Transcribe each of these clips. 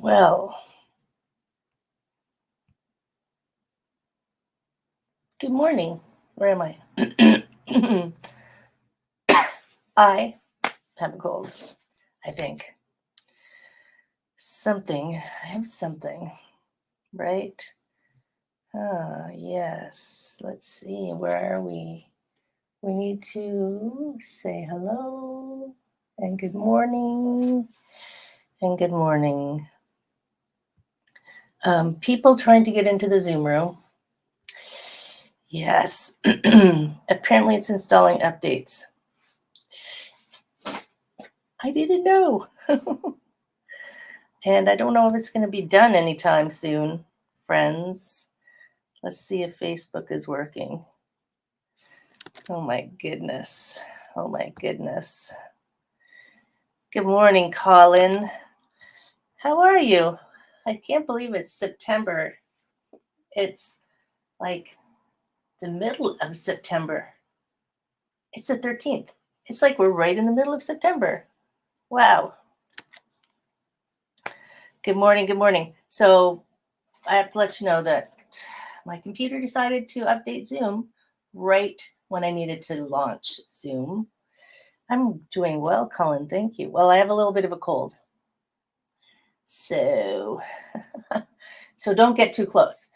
Well, good morning. Where am I? I have a cold, I think. I have something, right? Yes. Let's see. Where are we? We need to say hello and good morning and good morning. People trying to get into the Zoom room. Yes. Apparently, it's installing updates. I didn't know. And I don't know if it's going to be done anytime soon, friends. Let's see if Facebook is working. Oh my goodness. Oh my goodness. Good morning, Colin. How are you? I can't believe it's September. It's like the middle of September. It's the 13th. It's like we're right in the middle of September. Wow. Good morning. Good morning. So I have to let you know that my computer decided to update Zoom right when I needed to launch Zoom. I'm doing well, Colin. Thank you. Well, I have a little bit of a cold. So so don't get too close.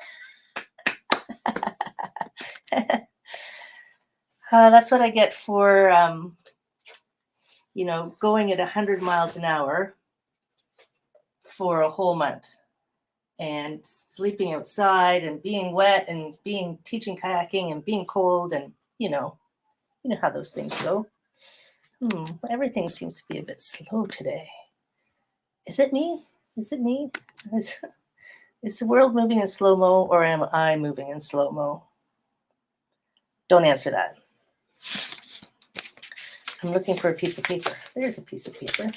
That's what I get for going at 100 miles an hour for a whole month and sleeping outside and being wet and being teaching kayaking and being cold and you know how those things go. Everything seems to be a bit slow today. Is it me? Is it me? Is the world moving in slow-mo or am I moving in slow-mo? Don't answer that. I'm looking for a piece of paper. There's a piece of paper.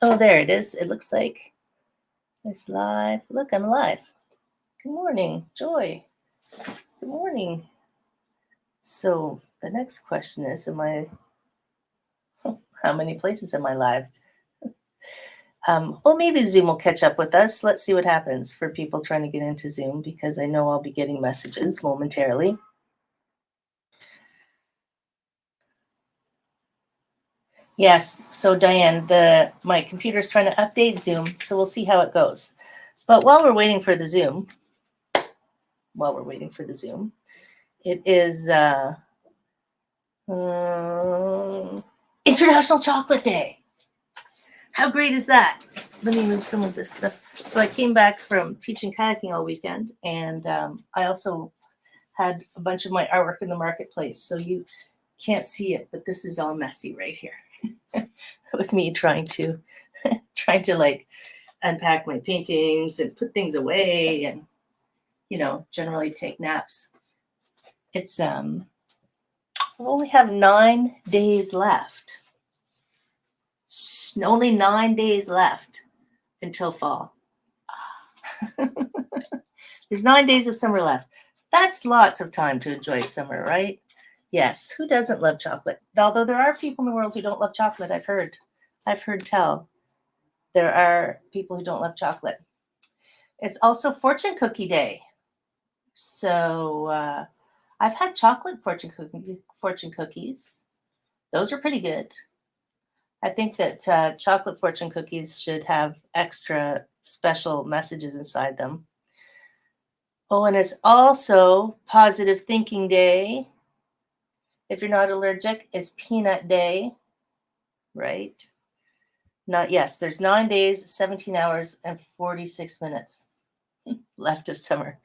Oh, there it is. It looks like it's live. Look, I'm alive. Good morning, Joy. Good morning. So the next question is, how many places am I live? Well, maybe Zoom will catch up with us. Let's see what happens for people trying to get into Zoom because I know I'll be getting messages momentarily. Yes, so Diane, my computer's trying to update Zoom, so we'll see how it goes. But while we're waiting for the Zoom, it is International Chocolate Day. How great is that? Let me move some of this stuff. So I came back from teaching kayaking all weekend, and I also had a bunch of my artwork in the marketplace. So you can't see it, but this is all messy right here with me trying to like unpack my paintings and put things away and generally take naps. It's we only have 9 days left. Only 9 days left until fall. There's 9 days of summer left. That's lots of time to enjoy summer, right? Yes. Who doesn't love chocolate? Although there are people in the world who don't love chocolate, I've heard tell. There are people who don't love chocolate. It's also Fortune Cookie Day. So I've had chocolate fortune cookies. Those are pretty good. I think that chocolate fortune cookies should have extra special messages inside them. Oh, and it's also Positive Thinking Day. If you're not allergic, it's Peanut Day, right? Yes, there's 9 days, 17 hours, and 46 minutes left of summer.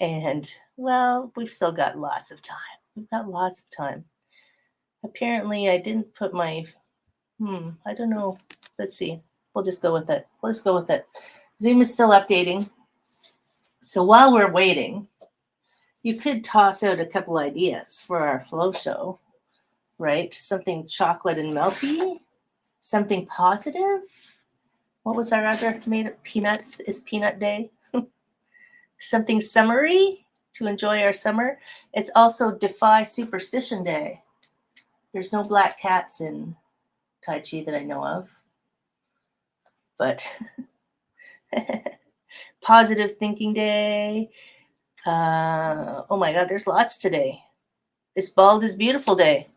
And, well, we've still got lots of time. We've got lots of time. Apparently, I didn't put my, I don't know. Let's see. We'll just go with it. Zoom is still updating. So while we're waiting, you could toss out a couple ideas for our flow show, right? Something chocolate and melty, something positive. What was our other made of? Peanuts is Peanut Day. Something summery to enjoy our summer. It's also Defy Superstition Day. There's no black cats in Tai Chi that I know of. But positive thinking day. Oh my God, there's lots today. It's bald is beautiful day.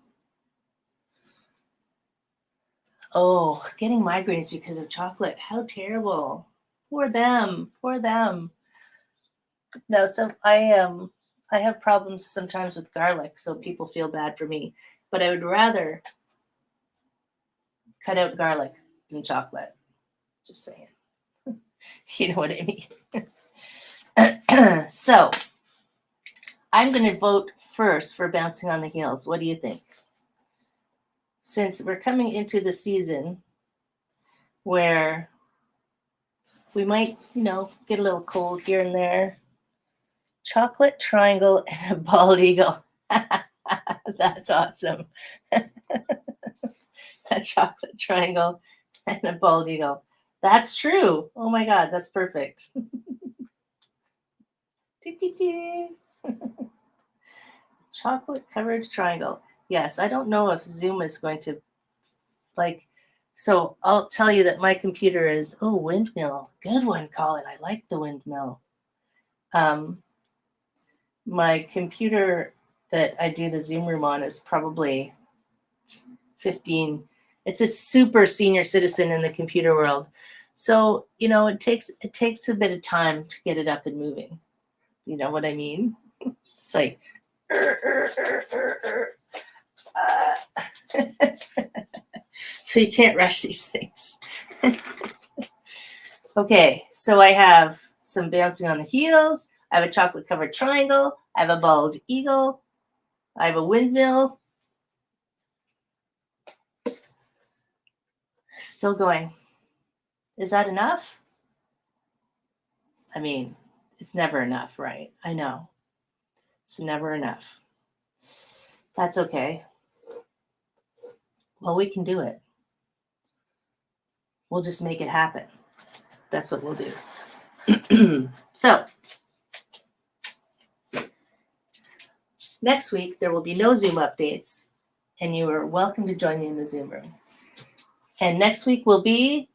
Oh, getting migraines because of chocolate. How terrible. Poor them. Poor them. No, so I have problems sometimes with garlic, so people feel bad for me. But I would rather cut out garlic than chocolate. Just saying. You know what I mean? So I'm going to vote first for Bouncing on the Heels. What do you think? Since we're coming into the season where we might, get a little cold here and there, chocolate triangle and a bald eagle. That's awesome. A chocolate triangle and a bald eagle. That's true. Oh my God, that's perfect. Chocolate covered triangle. Yes, I don't know if Zoom is going to so I'll tell you that my computer is, windmill. Good one, Colin. I like the windmill. My computer that I do the Zoom room on is probably 15. It's a super senior citizen in the computer world. So, it takes a bit of time to get it up and moving. You know what I mean? It's like, so you can't rush these things. Okay, so I have some Bouncing on the Heels. I have a chocolate covered triangle. I have a bald eagle. I have a windmill. Still going. Is that enough? I mean, it's never enough, right? I know. It's never enough. That's okay. Well, we can do it. We'll just make it happen. That's what we'll do. So, next week, there will be no Zoom updates, and you are welcome to join me in the Zoom room. And next week will be,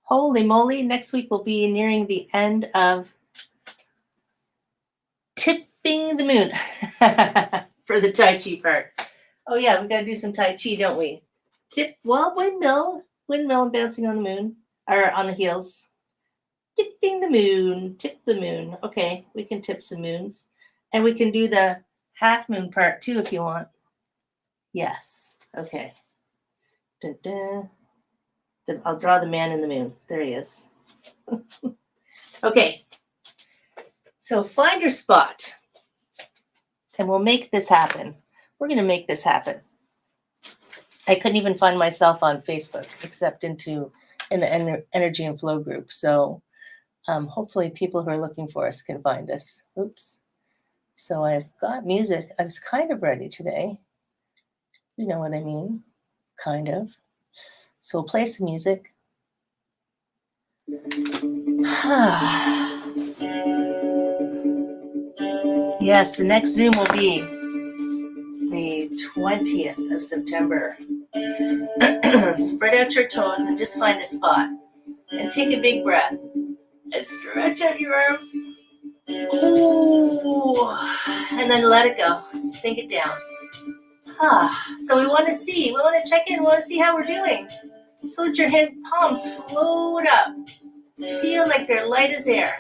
holy moly, next week will be nearing the end of tipping the moon for the Tai Chi part. Oh yeah, we got to do some Tai Chi, don't we? Windmill and Bouncing on the moon, or on the heels. Tipping the moon, tip the moon. Okay, we can tip some moons. And we can do the half moon part too if you want. Yes, okay. Dun, dun. I'll draw the man in the moon. There he is. Okay, so find your spot and we'll make this happen. We're going to make this happen. I couldn't even find myself on Facebook except in the energy and flow group. So hopefully people who are looking for us can find us. Oops. So I've got music. I was kind of ready today. You know what I mean? Kind of. So we'll play some music. Yes, the next Zoom will be the 20th of September. Spread out your toes and just find a spot. And take a big breath. And stretch out your arms. Ooh. And then let it go. Sink it down. So we want to check in, we want to see how we're doing. So let your hand palms float up. Feel like they're light as air.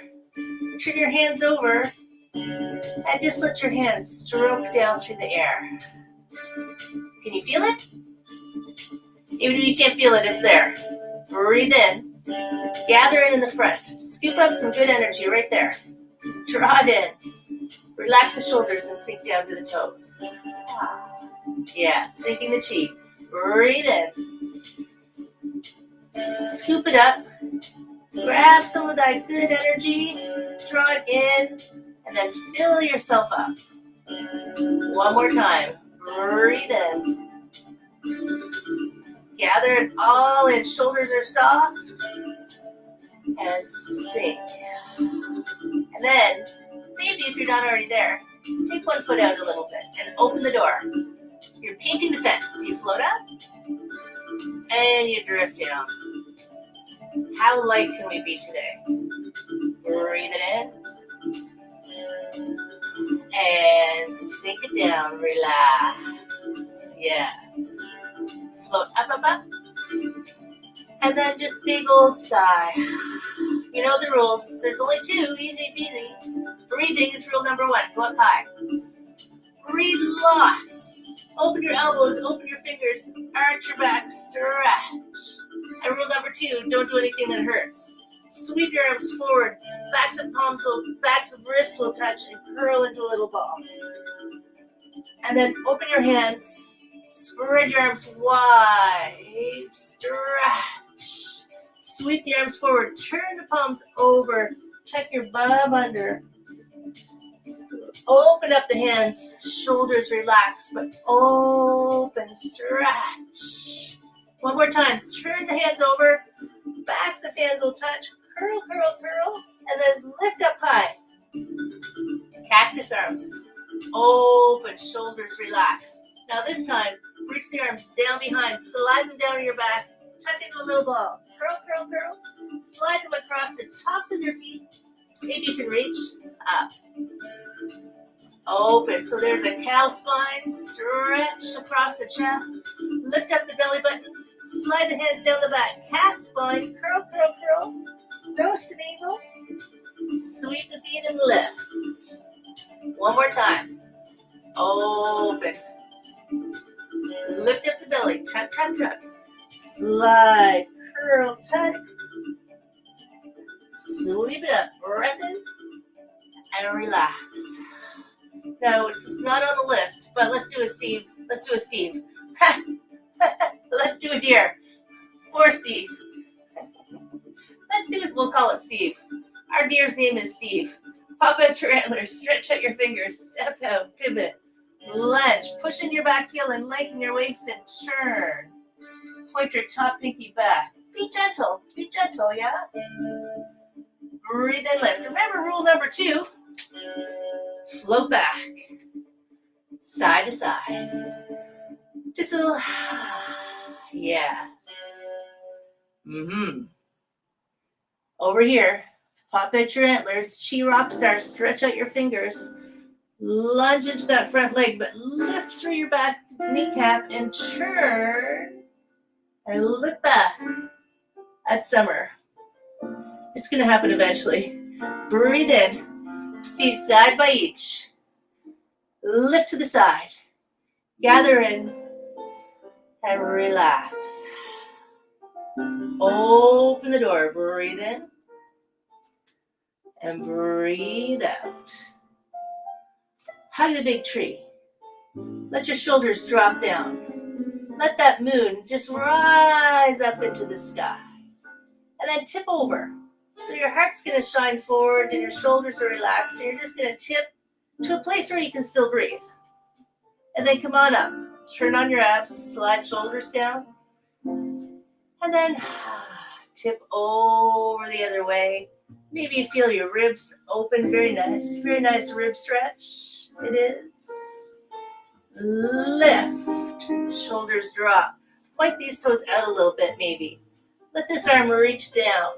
Turn your hands over and just let your hands stroke down through the air. Can you feel it? Even if you can't feel it, it's there. Breathe in. Gather it in the front. Scoop up some good energy right there. Draw it in. Relax the shoulders and sink down to the toes. Yeah, sinking the chi. Breathe in. Scoop it up. Grab some of that good energy. Draw it in. And then fill yourself up. One more time. Breathe in. Gather it all in. Shoulders are soft. And sink. And then, maybe if you're not already there, take one foot out a little bit and open the door. You're painting the fence. You float up and you drift down. How light can we be today? Breathe it in. And sink it down. Relax. Yes. Float up, up, up. And then just big old sigh. You know the rules. There's only two. Easy peasy. Breathing is rule number 1. Go up high. Breathe lots. Open your elbows. Open your fingers. Arch your back. Stretch. And rule number 2. Don't do anything that hurts. Sweep your arms forward. Backs of wrists will touch and curl into a little ball. And then open your hands. Spread your arms wide. Stretch. Sweep the arms forward. Turn the palms over. Tuck your bum under. Open up the hands. Shoulders relax, but open. Stretch. One more time. Turn the hands over. Backs of hands will touch. Curl, curl, curl. And then lift up high. Cactus arms. Open. Shoulders relax. Now this time, reach the arms down behind. Slide them down your back. Tuck into a little ball. Curl, curl, curl. Slide them across the tops of your feet. If you can reach, up. Open. So there's a cow spine. Stretch across the chest. Lift up the belly button. Slide the hands down the back. Cat spine. Curl, curl, curl. Nose to navel. Sweep the feet and lift. One more time. Open. Lift up the belly. Tuck, tuck, tuck. Slide. Curl, tuck. Sweep it up. Breath in. And relax. No, it's not on the list, but let's do a Steve. Let's do a Steve. Let's do a deer. For Steve. We'll call it Steve. Our deer's name is Steve. Pop out your antlers. Stretch out your fingers. Step out. Pivot. Lunge. Push in your back heel and lengthen your waist and churn. Point your top pinky back. Be gentle. Be gentle, yeah? Breathe and lift. Remember rule number 2. Float back. Side to side. Just a little. Yes. Over here. Pop out your antlers. Chi Rockstar. Stretch out your fingers. Lunge into that front leg, but lift through your back kneecap and churn. And look back at summer. It's going to happen eventually. Breathe in. Feet side by each. Lift to the side. Gather in. And relax. Open the door. Breathe in. And breathe out. Hug the big tree. Let your shoulders drop down. Let that moon just rise up into the sky. And then tip over. So your heart's going to shine forward and your shoulders are relaxed. So you're just going to tip to a place where you can still breathe. And then come on up. Turn on your abs. Slide shoulders down. And then tip over the other way. Maybe you feel your ribs open. Very nice. Very nice rib stretch. It is. Lift. Shoulders drop. Point these toes out a little bit maybe. Let this arm reach down.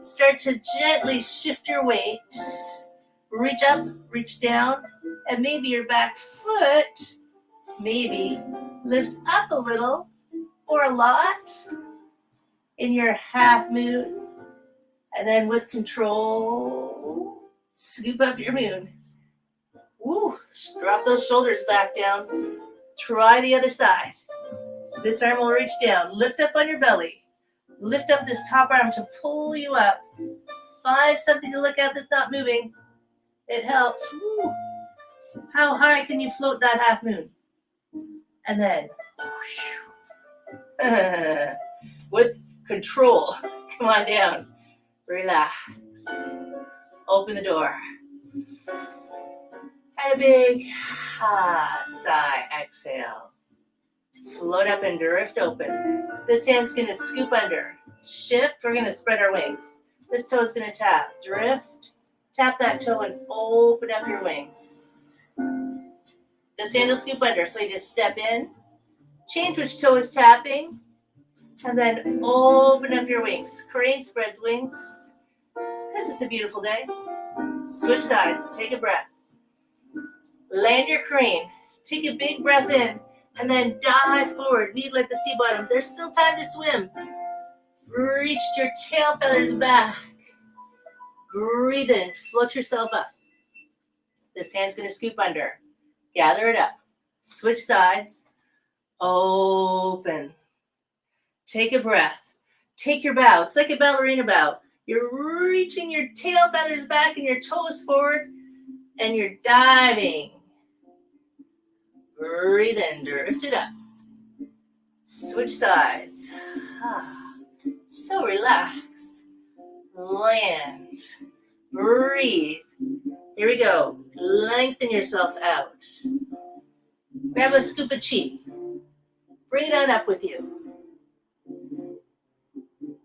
Start to gently shift your weight. Reach up, reach down, and maybe your back foot maybe lifts up a little or a lot in your half moon. And then with control, scoop up your moon. Woo, drop those shoulders back down. Try the other side. This arm will reach down. Lift up on your belly. Lift up this top arm to pull you up. Find something to look at that's not moving. It helps. Woo. How high can you float that half moon? And then, with control, come on down. Relax. Open the door. And a big sigh. Exhale. Float up and drift open. This hand's going to scoop under. Shift. We're going to spread our wings. This toe is going to tap. Drift. Tap that toe and open up your wings. This hand will scoop under. So you just step in. Change which toe is tapping. And then open up your wings. Crane spreads wings because it's a beautiful day. Switch sides. Take a breath. Land your crane. Take a big breath in and then dive forward. Knead like the sea bottom. There's still time to swim. Reach your tail feathers back. Breathe in. Float yourself up. This hand's going to scoop under. Gather it up. Switch sides. Open. Take a breath. Take your bow. It's like a ballerina bow. You're reaching your tail feathers back and your toes forward, and you're diving. Breathe in. Drift it up. Switch sides. So relaxed. Land. Breathe. Here we go. Lengthen yourself out. Grab a scoop of chi. Bring it on up with you.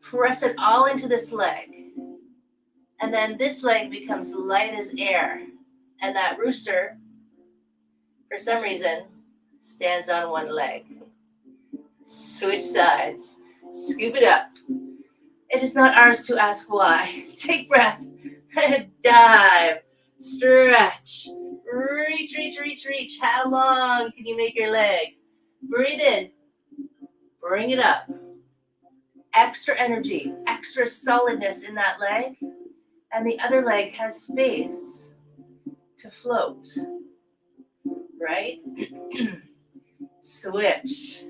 Press it all into this leg. And then this leg becomes light as air. And that rooster, for some reason, stands on one leg. Switch sides. Scoop it up. It is not ours to ask why. Take breath. Dive. Stretch. Reach, reach, reach, reach. How long can you make your leg? Breathe in. Bring it up. Extra energy, extra solidness in that leg. And the other leg has space to float. Right? Switch.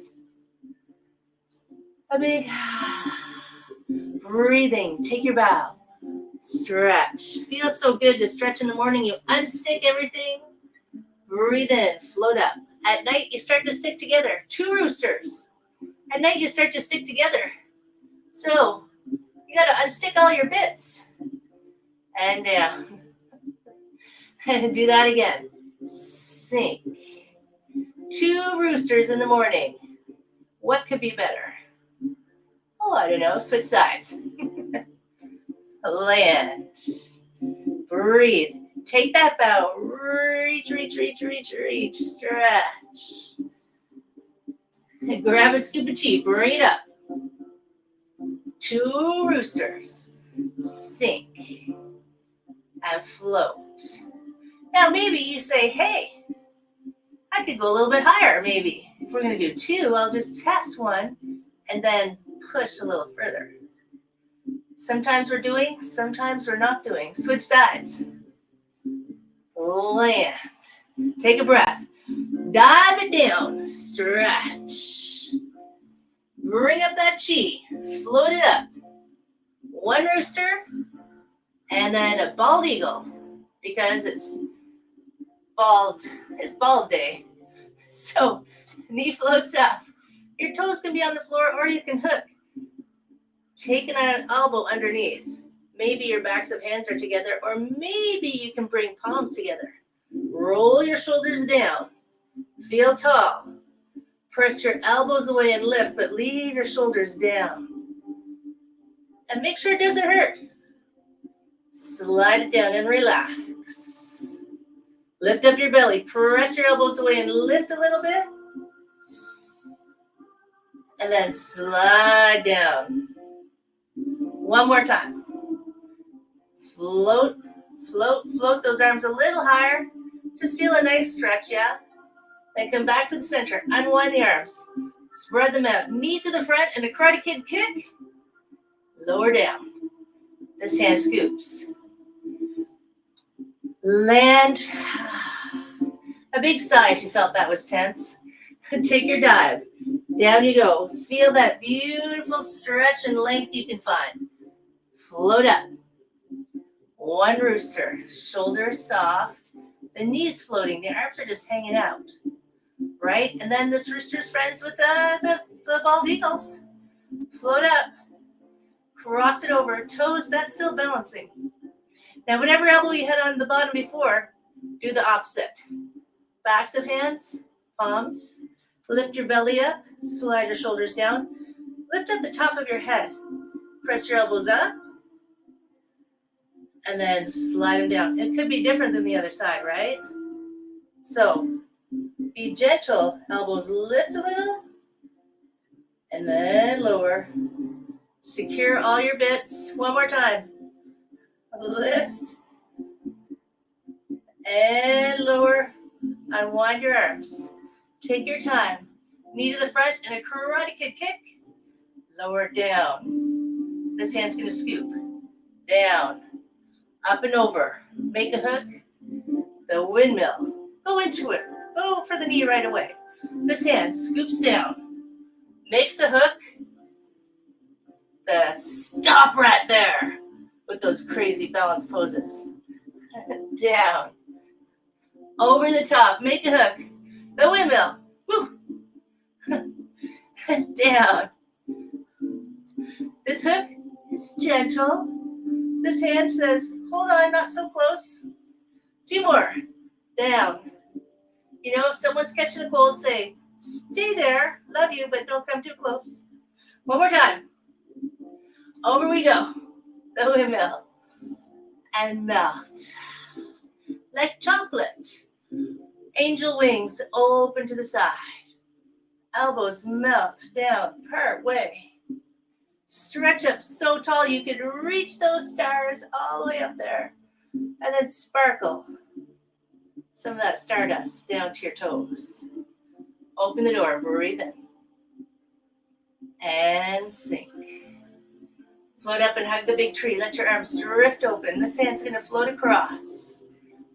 A big breathing. Take your bow. Stretch. Feels so good to stretch in the morning. You unstick everything. Breathe in. Float up. At night, you start to stick together. 2 roosters. At night, you start to stick together. So, you got to unstick all your bits. And down. And do that again. Sink. 2 roosters in the morning. What could be better? Oh, I don't know. Switch sides. Land. Breathe. Take that bow. Reach, reach, reach, reach, reach. Stretch. And grab a scoop of chi. Bring it up. 2 roosters. Sink. And float. Now maybe you say, hey, I could go a little bit higher maybe. If we're going to do 2, I'll just test 1 and then push a little further. Sometimes we're doing, sometimes we're not doing. Switch sides. Land. Take a breath. Dive it down. Stretch. Bring up that chi. Float it up. 1 rooster. And then a bald eagle. Because it's bald day. So knee floats up. Your toes can be on the floor or you can hook. Take an elbow underneath. Maybe your backs of hands are together, or maybe you can bring palms together. Roll your shoulders down. Feel tall. Press your elbows away and lift, but leave your shoulders down. And make sure it doesn't hurt. Slide it down and relax. Lift up your belly. Press your elbows away and lift a little bit. And then slide down. 1 more time. Float, float, float those arms a little higher. Just feel a nice stretch, yeah? Then come back to the center. Unwind the arms. Spread them out. Knee to the front and a Karate Kid kick. Lower down. This hand scoops. Land. A big sigh if you felt that was tense. Take your dive. Down you go. Feel that beautiful stretch and length you can find. Float up. 1 rooster. Shoulders soft. The knees floating. The arms are just hanging out. Right? And then this rooster's friends with the bald eagles. Float up. Cross it over. Toes, that's still balancing. Now, whatever elbow you had on the bottom before, do the opposite. Backs of hands, palms. Lift your belly up. Slide your shoulders down. Lift up the top of your head. Press your elbows up. And then slide them down. It could be different than the other side, right? So, be gentle. Elbows lift a little. And then lower. Secure all your bits. One more time. Lift. And lower. Unwind your arms. Take your time. Knee to the front and a karate kick. Lower down. This hand's going to scoop. Down. Up and over. Make a hook. The windmill. Go into it. Go for the knee right away. This hand scoops down. Makes a hook. The stop right there with those crazy balance poses. Down. Over the top. Make a hook. The windmill. Woo. Down. This hook is gentle. This hand says, hold on, not so close. 2 more. Down. You know, if someone's catching a cold, say, stay there. Love you, but don't come too close. One more time. Over we go. The windmill. And melt. Like chocolate. Angel wings open to the side. Elbows melt down part way. Stretch up so tall you can reach those stars all the way up there. And then sparkle some of that stardust down to your toes. Open the door, breathe in. And sink. Float up and hug the big tree. Let your arms drift open. This hand's going to float across.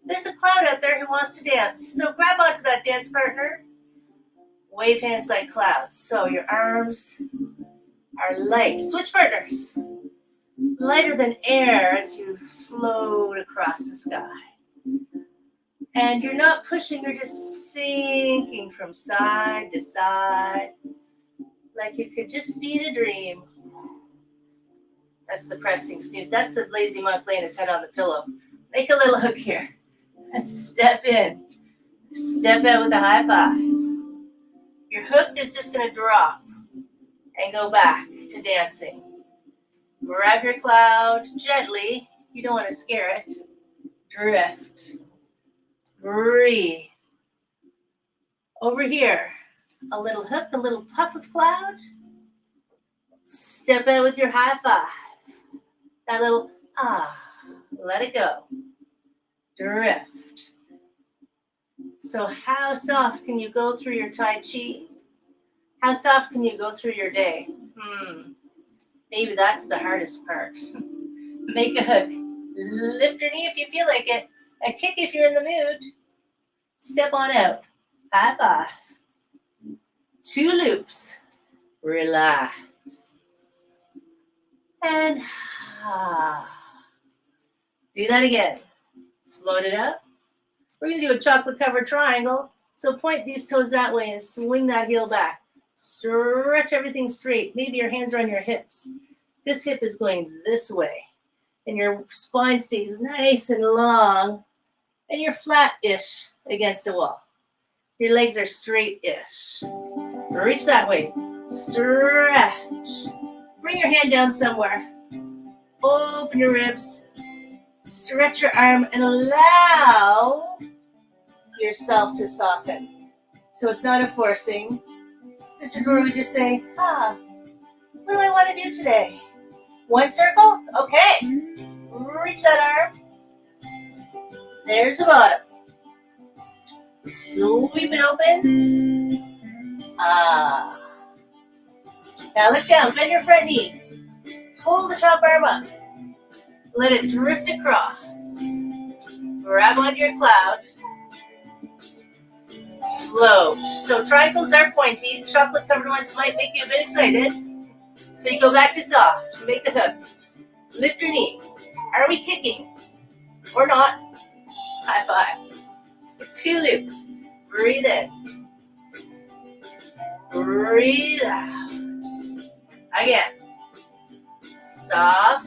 There's a cloud out there who wants to dance. So grab onto that dance partner. Wave hands like clouds. So your arms are light. Switch partners. Lighter than air as you float across the sky. And you're not pushing, you're just sinking from side to side. Like you could just be in a dream. That's the pressing snooze. That's the lazy monk laying his head on the pillow. Make a little hook here. And step in. Step out with a high five. Your hook is just going to drop and go back to dancing. Grab your cloud gently. You don't want to scare it. Drift. Breathe. Over here, a little hook, a little puff of cloud. Step out with your high five. That little let it go. Drift. So how soft can you go through your Tai Chi? How soft can you go through your day? Maybe that's the hardest part. Make a hook. Lift your knee if you feel like it. A kick if you're in the mood. Step on out. High five. 2 loops. Relax. And do that again. Float it up. We're going to do a chocolate covered triangle. So point these toes that way and swing that heel back. Stretch everything straight. Maybe your hands are on your hips. This hip is going this way. And your spine stays nice and long. And you're flat-ish against a wall. Your legs are straight-ish. Reach that way. Stretch. Bring your hand down somewhere. Open your ribs. Stretch your arm and allow yourself to soften. So it's not a forcing. This is where we just say, what do I want to do today? 1 circle? Okay. Reach that arm. There's the bottom. Sweep it open. Now look down, bend your front knee. Pull the top arm up. Let it drift across. Grab onto your cloud. Float. So triangles are pointy. Chocolate covered ones might make you a bit excited. So you go back to soft. Make the hook. Lift your knee. Are we kicking? Or not? High five. 2 loops. Breathe in. Breathe out. Again. Soft.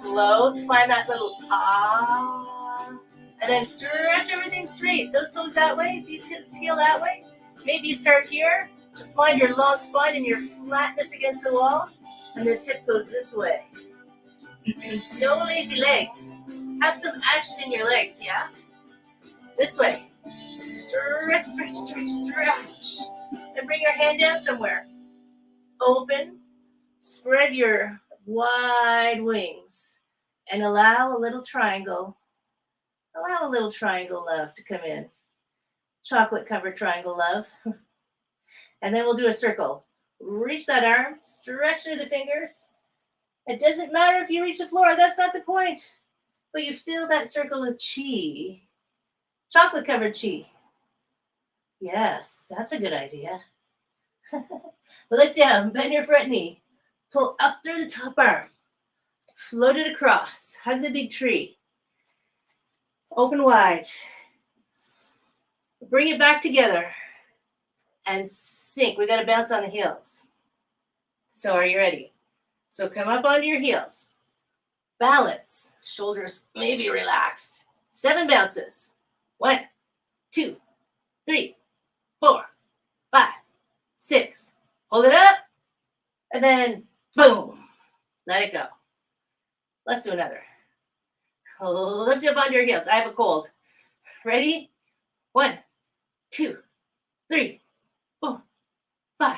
Float. Find that little and then stretch everything straight. Those toes that way. These hips heel that way. Maybe you start here to find your long spine and your flatness against the wall. And this hip goes this way. No lazy legs. Have some action in your legs, yeah? This way. Stretch, stretch, stretch, stretch. And bring your hand down somewhere. open, spread your wide wings, and allow a little triangle. Allow a little triangle love to come in. Chocolate covered triangle love. And then we'll do a circle. Reach that arm, stretch through the fingers. It doesn't matter if you reach the floor, that's not the point. But you fill that circle with chi. Chocolate covered chi. Yes, that's a good idea. Look down, bend your front knee. Pull up through the top arm. Float it across. Hug the big tree. Open wide. Bring it back together. And sink. We got to bounce on the heels. So are you ready? So come up onto your heels. Balance. Shoulders maybe relaxed. 7 bounces. 1, 2, 3, 4, 5, 6. Hold it up. And then boom. Let it go. Let's do another. Lift up onto your heels. I have a cold. Ready? 1, 2, 3, 4, 5,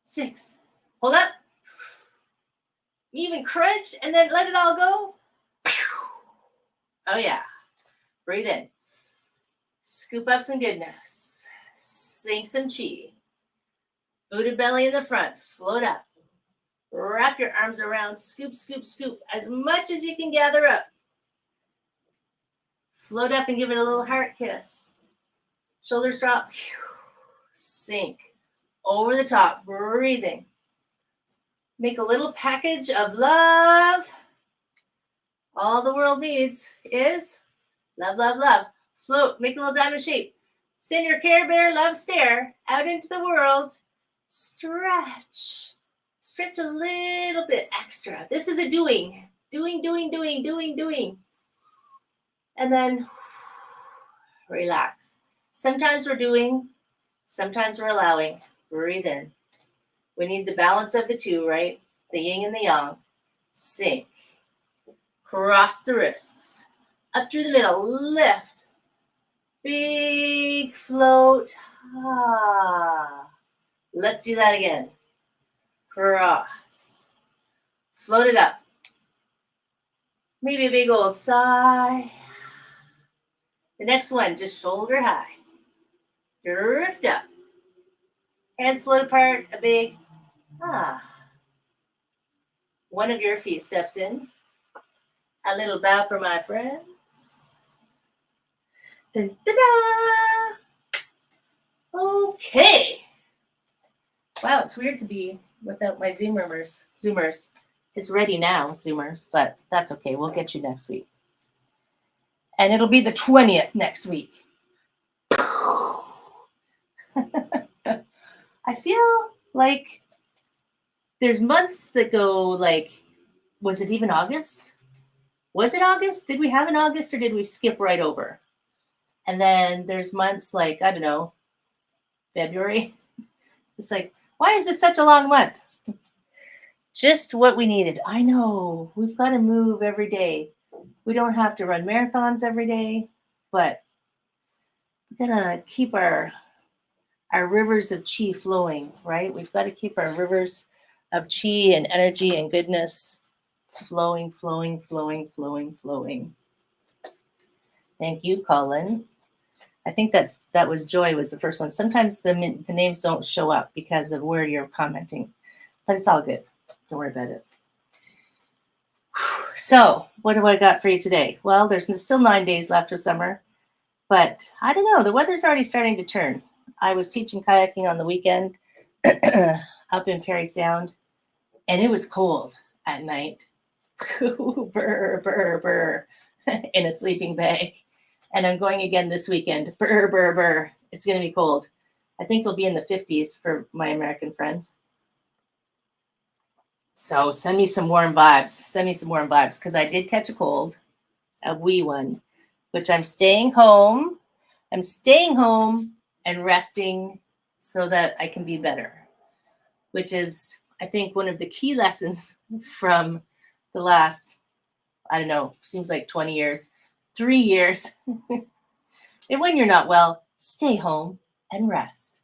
6. Hold up. Even crunch and then let it all go. Oh yeah. Breathe in. Scoop up some goodness. Sink some chi. Booted belly in the front. Float up. Wrap your arms around. Scoop, scoop, scoop. As much as you can gather up. Float up and give it a little heart kiss. Shoulders drop. Sink. Over the top. Breathing. Make a little package of love. All the world needs is love, love, love. Float. Make a little diamond shape. Send your Care Bear love stare out into the world. Stretch. Stretch a little bit extra. This is a doing. Doing, doing, doing, doing, doing. And then relax. Sometimes we're doing, sometimes we're allowing. Breathe in. We need the balance of the two, right? The yin and the yang. Sink. Cross the wrists. Up through the middle. Lift. Big float. Ah. Let's do that again. Cross. Float it up. Maybe a big old sigh. The next one, just shoulder high. Drift up. Hands float apart, a big ah. One of your feet steps in. A little bow for my friends. Dun, dun, dun. Okay. Wow, it's weird to be without my Zoomers. It's ready now, Zoomers, but that's okay. We'll get you next week. And it'll be the 20th next week. I feel like there's months that go like, was it even August? Was it August? Did we have an August or did we skip right over? And then there's months like, I don't know, February. It's like, why is this such a long month? Just what we needed. I know, we've got to move every day. We don't have to run marathons every day, but we're going to keep our rivers of chi flowing, right? We've got to keep our rivers of chi and energy and goodness flowing, flowing, flowing, flowing, flowing. Thank you, Colin. I think that was Joy was the first one. Sometimes the names don't show up because of where you're commenting, but it's all good. Don't worry about it. So what do I got for you today? Well, there's still 9 days left of summer, but I don't know. The weather's already starting to turn. I was teaching kayaking on the weekend up in Perry Sound, and it was cold at night. Burr, burr, burr, in a sleeping bag. And I'm going again this weekend. Burr, burr, burr. It's going to be cold. I think it'll be in the 50s for my American friends. So send me some warm vibes. Send me some warm vibes because I did catch a cold, a wee one, which I'm staying home. I'm staying home and resting so that I can be better, which is, I think, one of the key lessons from the last, I don't know, seems like 20 years, 3 years. And when you're not well, stay home and rest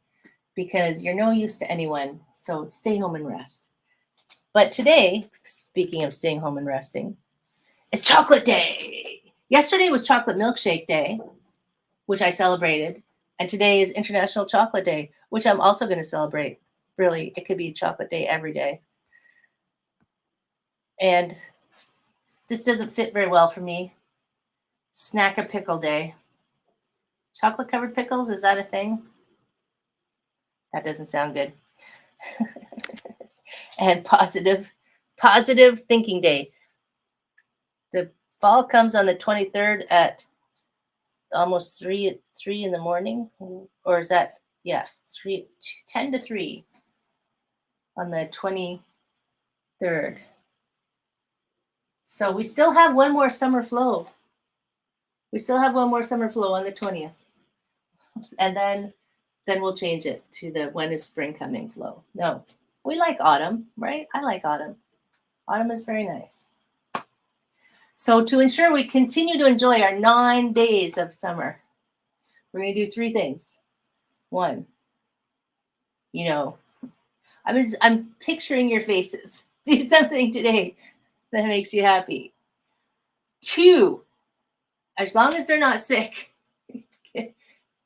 because you're no use to anyone. So stay home and rest. But today, speaking of staying home and resting, it's chocolate day. Yesterday was chocolate milkshake day, which I celebrated. And today is International Chocolate Day, which I'm also going to celebrate. Really, it could be chocolate day every day. And this doesn't fit very well for me. Snack a pickle day. Chocolate covered pickles, is that a thing? That doesn't sound good. And positive thinking day. The fall comes on the 23rd at almost 3 in the morning, or is that, yes, 10 to 3 on the 23rd. So we still have one more summer flow. We still have one more summer flow on the 20th. And then we'll change it to the when is spring coming flow. No, we like autumn, right? I like autumn. Autumn is very nice. So to ensure we continue to enjoy our 9 days of summer, we're going to do 3 things. 1, I'm picturing your faces. Do something today that makes you happy. 2, as long as they're not sick,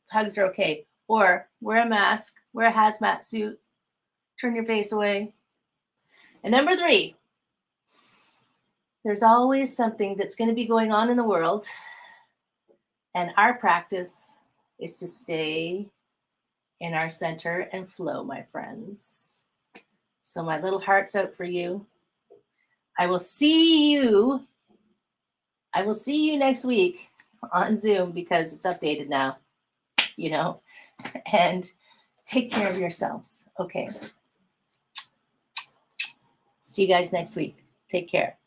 hugs are okay. Or wear a mask, wear a hazmat suit, turn your face away. And number 3, there's always something that's going to be going on in the world. And our practice is to stay in our center and flow, my friends. So my little heart's out for you. I will see you next week on Zoom because it's updated now, and take care of yourselves. Okay. See you guys next week. Take care.